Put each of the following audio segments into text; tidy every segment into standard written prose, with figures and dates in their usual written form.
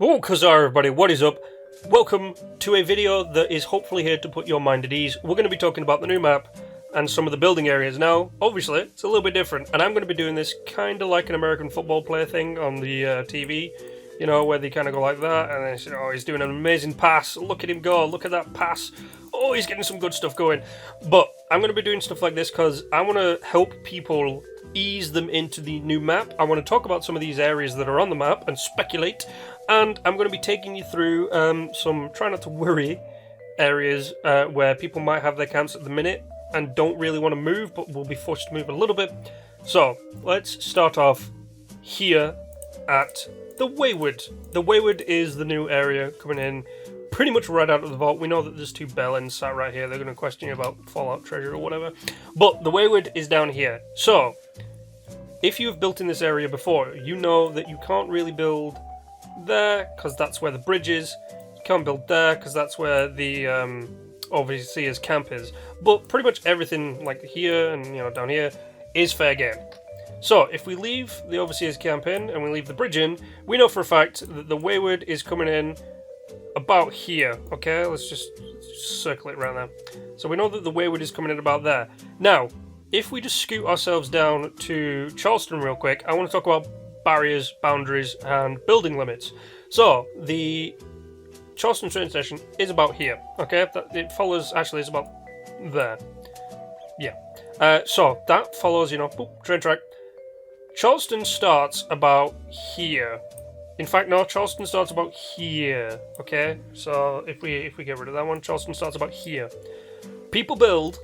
Oh, Kazar everybody, what is up? Welcome to a video that is hopefully here to put your mind at ease. We're going to be talking about the new map and some of the building areas. Now, obviously, it's a little bit different, and I'm going to be doing this kind of like an American football player thing on the TV, you know, where they kind of go like that, and they say, oh, he's doing an amazing pass, look at him go, look at that pass, oh, he's getting some good stuff going. But I'm going to be doing stuff like this because I want to help people ease them into the new map. I want to talk about some of these areas that are on the map and speculate, and I'm going to be taking you through some try not to worry areas where people might have their camps at the minute and don't really want to move, but will be forced to move a little bit. So let's start off here at the Wayward. The Wayward is the new area coming in pretty much right out of the vault. We know that there's two bellends sat right here. They're going to question you about Fallout treasure or whatever. But the Wayward is down here. So if you've built in this area before, you know that you can't really build there because that's where the bridge is. You can't build there because that's where the overseer's camp is. But pretty much everything like here and down here is fair game. So if we leave the overseer's camp in and we leave the bridge in, we know for a fact that the Wayward is coming in about here. Okay, let's just circle it around there. So we know that the Wayward is coming in about there. Now, if we just scoot ourselves down to Charleston real quick, I want to talk about barriers, boundaries, and building limits. So the Charleston train station is about here. Okay, it follows. Actually, it's about there. Yeah. So that follows. Boop, train track. Charleston starts about here. In fact, no, Charleston starts about here. Okay, so if we get rid of that one, Charleston starts about here. People build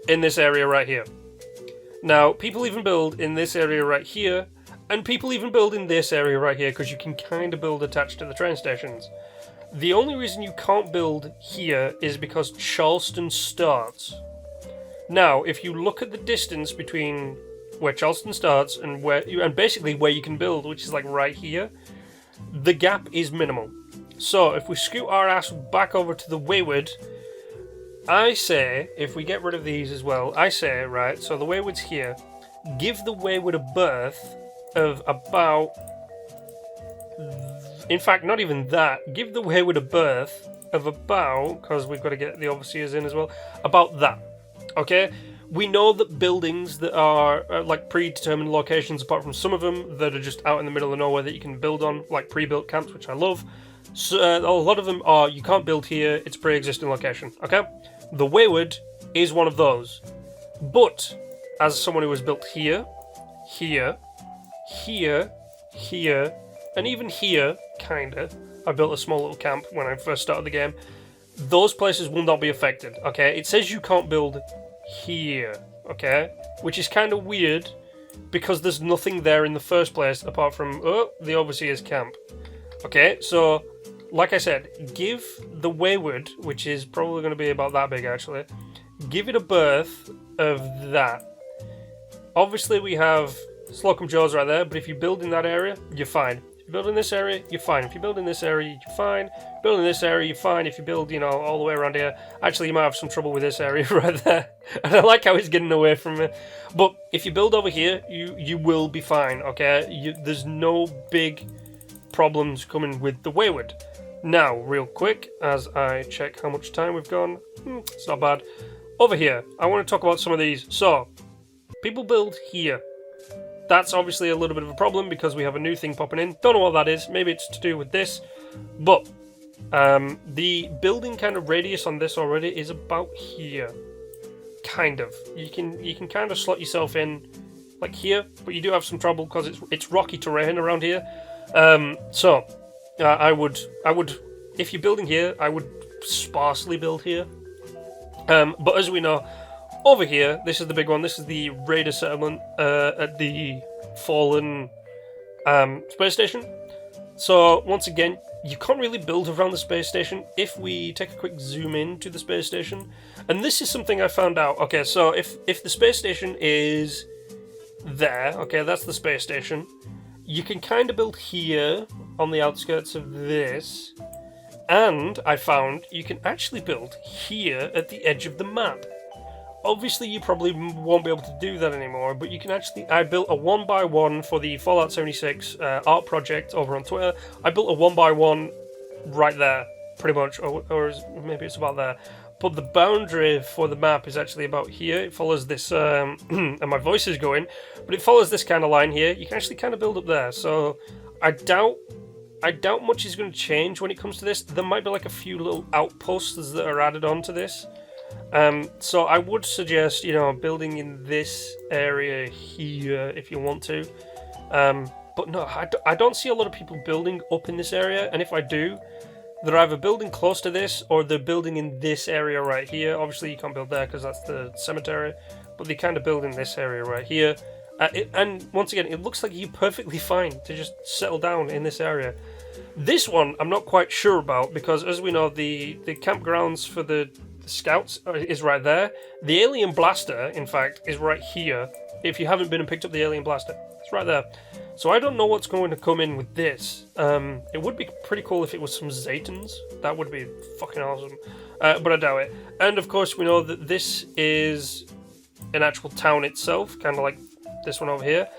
in this area right here. Now, people even build in this area right here, and people even build in this area right here, because you can kind of build attached to the train stations. The only reason you can't build here is because Charleston starts. Now, if you look at the distance between where Charleston starts and basically where you can build, which is like right here, the gap is minimal. So if we scoot our ass back over to the Wayward, I say, if we get rid of these as well, I say, right, so the Wayward's here, give the Wayward a berth of about, in fact, not even that, give the Wayward a berth of about, because we've got to get the overseers in as well, about that, okay? We know that buildings that are like predetermined locations, apart from some of them that are just out in the middle of nowhere that you can build on, like pre-built camps, which I love. So, a lot of them are, you can't build here, it's pre-existing location, okay? The Wayward is one of those. But, as someone who has built here, here, here, here, and even here, kinda, I built a small little camp when I first started the game, those places will not be affected, okay? It says you can't build here, okay? Which is kind of weird, because there's nothing there in the first place apart from, the overseer's camp. Okay, so, like I said, give the Wayward, which is probably going to be about that big actually, give it a berth of that. Obviously we have Slocum Joe's right there, but if you build in that area, you're fine. If you build in this area, you're fine. If you build in this area, you're fine. If you build in this area, you're fine. If you build, all the way around here, actually you might have some trouble with this area right there. And I like how he's getting away from it. But if you build over here, you will be fine, okay? There's no big problems coming with the Wayward. Now, real quick, as I check how much time we've gone, it's not bad. Over here, I want to talk about some of these. So, people build here. That's obviously a little bit of a problem because we have a new thing popping in. Don't know what that is. Maybe it's to do with this. But the building kind of radius on this already is about here. Kind of. You can kind of slot yourself in like here, but you do have some trouble because it's rocky terrain around here. So I would if you're building here, I would sparsely build here. But as we know, over here, this is the big one. This is the Raider settlement at the fallen space station. So once again, you can't really build around the space station. If we take a quick zoom in to the space station, and this is something I found out. Okay, so if the space station is there, okay, that's the space station. You can kind of build here on the outskirts of this, and I found you can actually build here at the edge of the map. Obviously, you probably won't be able to do that anymore, but you can actually... I built a 1x1 for the Fallout 76 art project over on Twitter. I built a 1x1 right there, pretty much, or maybe it's about there. But the boundary for the map is actually about here. It follows this, and my voice is going, but it follows this kind of line here. You can actually kind of build up there, so I doubt much is going to change when it comes to this. There might be like a few little outposts that are added onto this. So I would suggest, you know, building in this area here if you want to. But no, I don't see a lot of people building up in this area, and if I do, they're either building close to this or they're building in this area right here. Obviously you can't build there because that's the cemetery, but they kind of build in this area right here. And once again, it looks like you're perfectly fine to just settle down in this area. This one I'm not quite sure about, because as we know, the campgrounds for the scouts is right there. The alien blaster, in fact, is right here. If you haven't been and picked up the alien blaster, it's right there. So I don't know what's going to come in with this. It would be pretty cool if it was some Zetans. That would be fucking awesome. But I doubt it. And of course we know that this is an actual town itself, kind of like this one over here.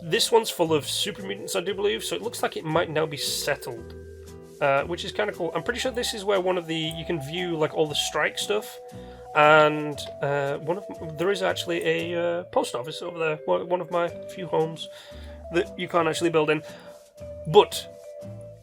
This one's full of super mutants, I do believe, so it looks like it might now be settled. Which is kind of cool. I'm pretty sure this is where one of the... you can view like all the strike stuff. And there is actually a post office over there. One of my few homes that you can't actually build in. But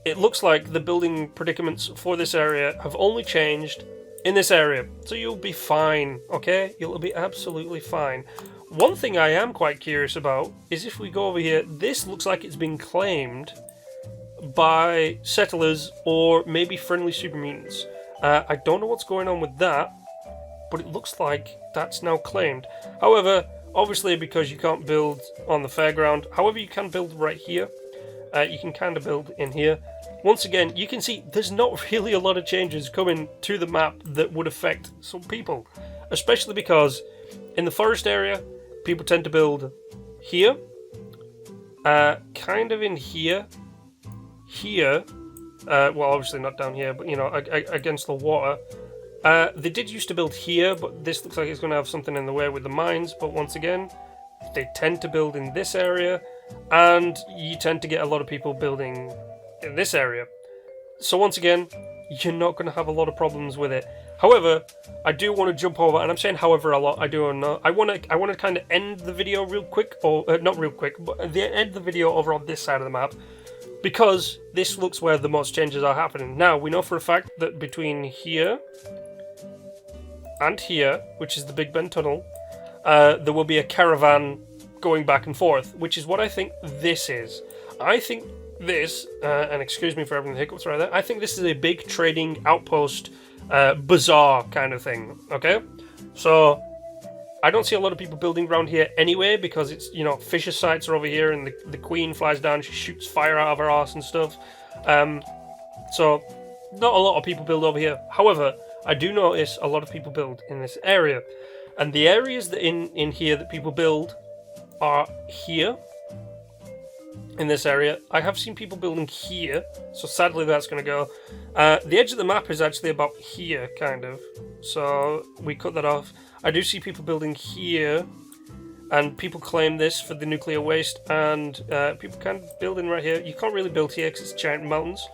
it looks like the building predicaments for this area have only changed in this area. So you'll be fine, okay? You'll be absolutely fine. One thing I am quite curious about is if we go over here, this looks like it's been claimed by settlers or maybe friendly super mutants. I don't know what's going on with that, but it looks like that's now claimed. However, obviously because you can't build on the fairground, however you can build right here. You can kind of build in here. Once again, you can see there's not really a lot of changes coming to the map that would affect some people. Especially because in the forest area, people tend to build here. Kind of in here. Here. Well, obviously not down here, but, you know, against the water. They did used to build here, but this looks like it's going to have something in the way with the mines. But once again, they tend to build in this area, and you tend to get a lot of people building in this area. So once again, you're not going to have a lot of problems with it. However, I do want to jump over, and I'm saying however a lot, I do know. I want to kind of end the video real quick, or not real quick, but end the video over on this side of the map, because this looks where the most changes are happening. Now, we know for a fact that between here and here, which is the Big Ben Tunnel, there will be a caravan going back and forth, which is what I think this is. I think this, and excuse me for having the hiccups right there, I think this is a big trading outpost, bazaar kind of thing, okay? So, I don't see a lot of people building around here anyway, because it's, you know, fisher sites are over here, and the queen flies down, she shoots fire out of her arse and stuff. So, not a lot of people build over here. However, I do notice a lot of people build in this area. And the areas that in here that people build are here, in this area. I have seen people building here, so sadly that's going to go. The edge of the map is actually about here, kind of. So we cut that off. I do see people building here, and people claim this for the nuclear waste, and people can build in right here. You can't really build here because it's giant mountains.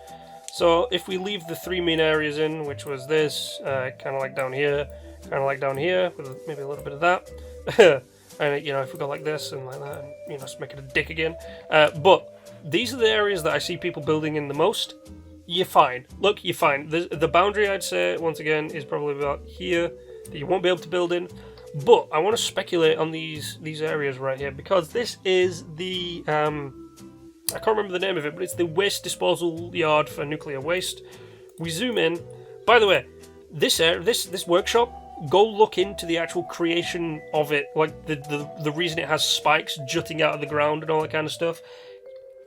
So if we leave the three main areas in, which was this, kind of like down here, kind of like down here, with maybe a little bit of that. And, you know, if we go like this and like that, and, you know, just make it a dick again. But these are the areas that I see people building in the most. You're fine. Look, you're fine. The boundary, I'd say, once again, is probably about here that you won't be able to build in. But I want to speculate on these areas right here, because this is the... I can't remember the name of it, but it's the waste disposal yard for nuclear waste. We zoom in. By the way, this workshop, go look into the actual creation of it, like the reason it has spikes jutting out of the ground and all that kind of stuff.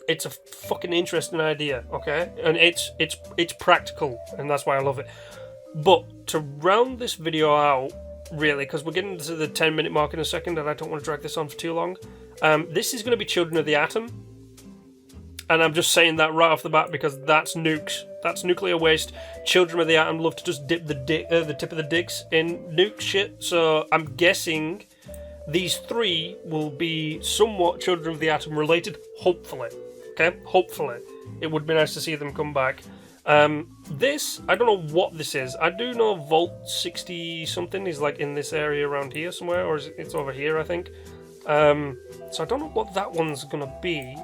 It's a fucking interesting idea, okay? And it's practical, and that's why I love it. But to round this video out, really, because we're getting to the 10-minute mark in a second, and I don't want to drag this on for too long. This is going to be Children of the Atom. And I'm just saying that right off the bat because that's nukes. That's nuclear waste. Children of the atom love to just dip the tip of the dicks in nuke shit. So I'm guessing these three will be somewhat children of the atom related. Hopefully. Okay? Hopefully. It would be nice to see them come back. This, I don't know what this is. I do know Vault 60 something is like in this area around here somewhere, or it's over here, I think. So I don't know what that one's gonna be.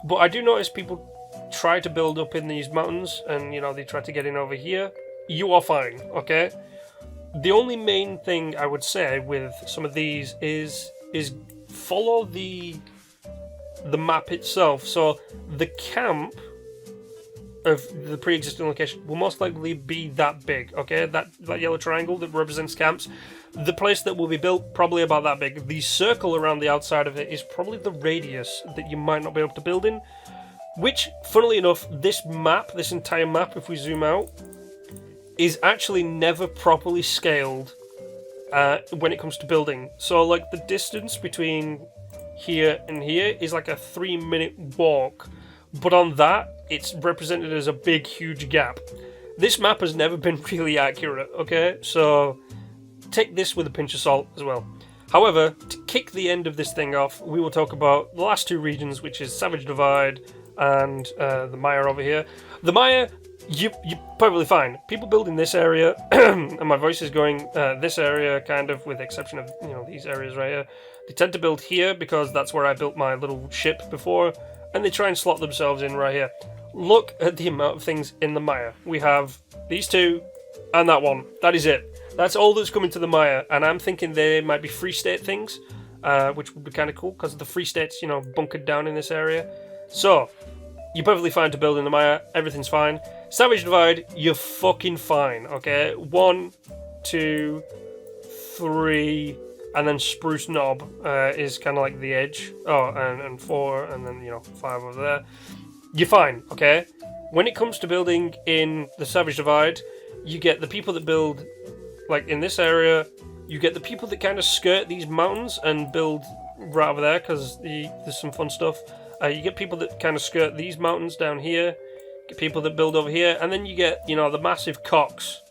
But I do notice people try to build up in these mountains, and, you know, they try to get in over here. You are fine, okay? The only main thing I would say with some of these is follow the map itself. So the camp of the pre-existing location will most likely be that big, okay? That yellow triangle that represents camps. The place that will be built, probably about that big. The circle around the outside of it is probably the radius that you might not be able to build in. Which, funnily enough, this entire map, if we zoom out, is actually never properly scaled when it comes to building. So, like, the distance between here and here is like a 3-minute walk. But on that, it's represented as a big, huge gap. This map has never been really accurate, okay? So take this with a pinch of salt as well. However, to kick the end of this thing off, we will talk about the last two regions, which is Savage Divide and the Maya over here. The Maya, you're perfectly fine. People build in this area, and my voice is going this area, kind of, with the exception of, you know, these areas right here. They tend to build here because that's where I built my little ship before. And they try and slot themselves in right here. Look at the amount of things in the Maya. We have these two and that one. That is it. That's all that's coming to the Maya. And I'm thinking they might be free state things, which would be kind of cool because the free state's, you know, bunkered down in this area. So, you're perfectly fine to build in the Maya. Everything's fine. Savage Divide, you're fucking fine, okay? 1, 2, 3... And then Spruce Knob is kind of like the edge. Oh, and 4, and then, you know, 5 over there. You're fine, okay? When it comes to building in the Savage Divide, you get the people that build, like, in this area. You get the people that kind of skirt these mountains and build right over there, because there's some fun stuff. You get people that kind of skirt these mountains down here. Get people that build over here. And then you get, you know, the massive cocks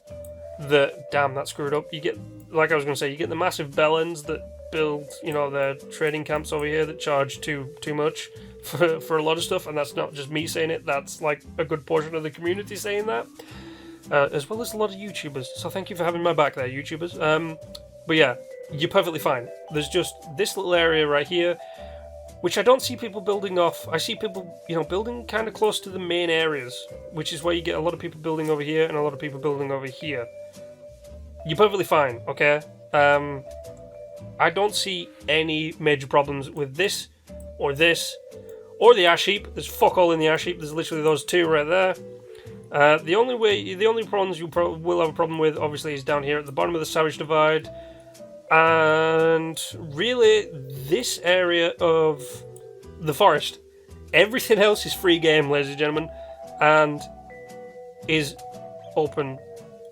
that... Damn, that screwed up. You get... Like I was going to say, you get the massive bellends that build, you know, their trading camps over here that charge too much for a lot of stuff, and that's not just me saying it, that's like a good portion of the community saying that, as well as a lot of YouTubers, so thank you for having my back there, YouTubers. But yeah, you're perfectly fine. There's just this little area right here, which I don't see people building off. I see people, you know, building kind of close to the main areas, which is where you get a lot of people building over here and a lot of people building over here. You're perfectly fine, okay? I don't see any major problems with this, or the ash heap. There's fuck all in the ash heap. There's literally those two right there. The only problems you will have a problem with, obviously, is down here at the bottom of the Savage Divide. And really, this area of the forest. Everything else is free game, ladies and gentlemen, and is open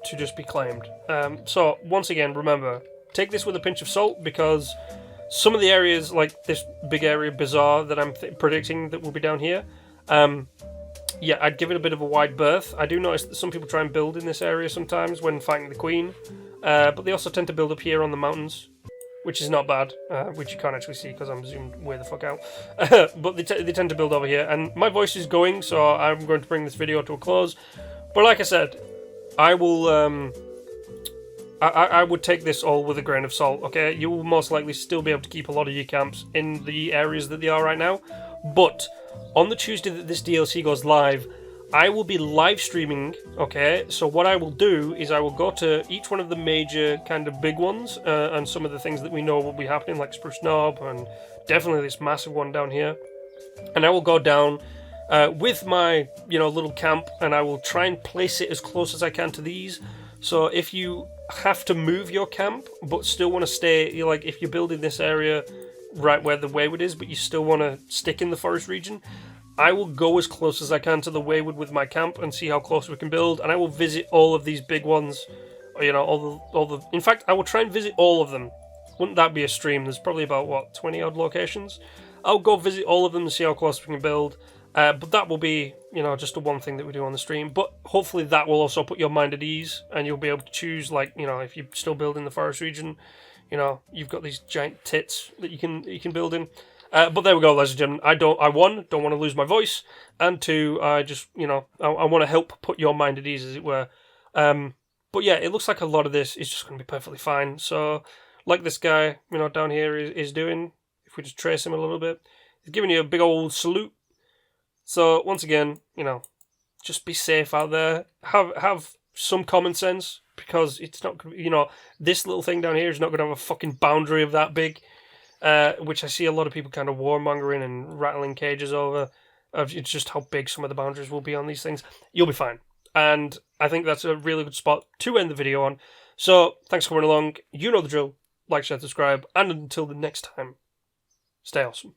to just be claimed. So, once again, remember, take this with a pinch of salt, because some of the areas, like this big area, Bazaar, that I'm predicting that will be down here, yeah, I'd give it a bit of a wide berth. I do notice that some people try and build in this area sometimes when fighting the Queen, but they also tend to build up here on the mountains, which is not bad, which you can't actually see because I'm zoomed way the fuck out. But they tend to build over here, and my voice is going, so I'm going to bring this video to a close. But like I said, I will, I would take this all with a grain of salt, okay? You will most likely still be able to keep a lot of your camps in the areas that they are right now, but on the Tuesday that this DLC goes live, I will be live streaming, okay? So what I will do is I will go to each one of the major kind of big ones, and some of the things that we know will be happening, like Spruce Knob, and definitely this massive one down here. And I will go down with my, you know, little camp, and I will try and place it as close as I can to these. So if you have to move your camp, but still want to stay, like if you're building this area right where the Wayward is, but you still want to stick in the forest region, I will go as close as I can to the Wayward with my camp and see how close we can build, and I will visit all of these big ones, you know, all the. In fact, I will try and visit all of them. Wouldn't that be a stream? There's probably about, what, 20 odd locations? I'll go visit all of them and see how close we can build, But that will be, just the one thing that we do on the stream. But hopefully that will also put your mind at ease, and you'll be able to choose, like, if you're still building the forest region, you've got these giant tits that you can build in. But there we go, ladies and gentlemen. I don't want to lose my voice, and two, I just, I want to help put your mind at ease, as it were. But yeah, it looks like a lot of this is just going to be perfectly fine. So, like this guy, down here is doing, if we just trace him a little bit, he's giving you a big old salute. So once again, just be safe out there. Have some common sense, because it's not, this little thing down here is not going to have a fucking boundary of that big, which I see a lot of people kind of warmongering and rattling cages over. It's just how big some of the boundaries will be on these things. You'll be fine. And I think that's a really good spot to end the video on. So thanks for coming along. You know the drill. Like, share, subscribe. And until the next time, stay awesome.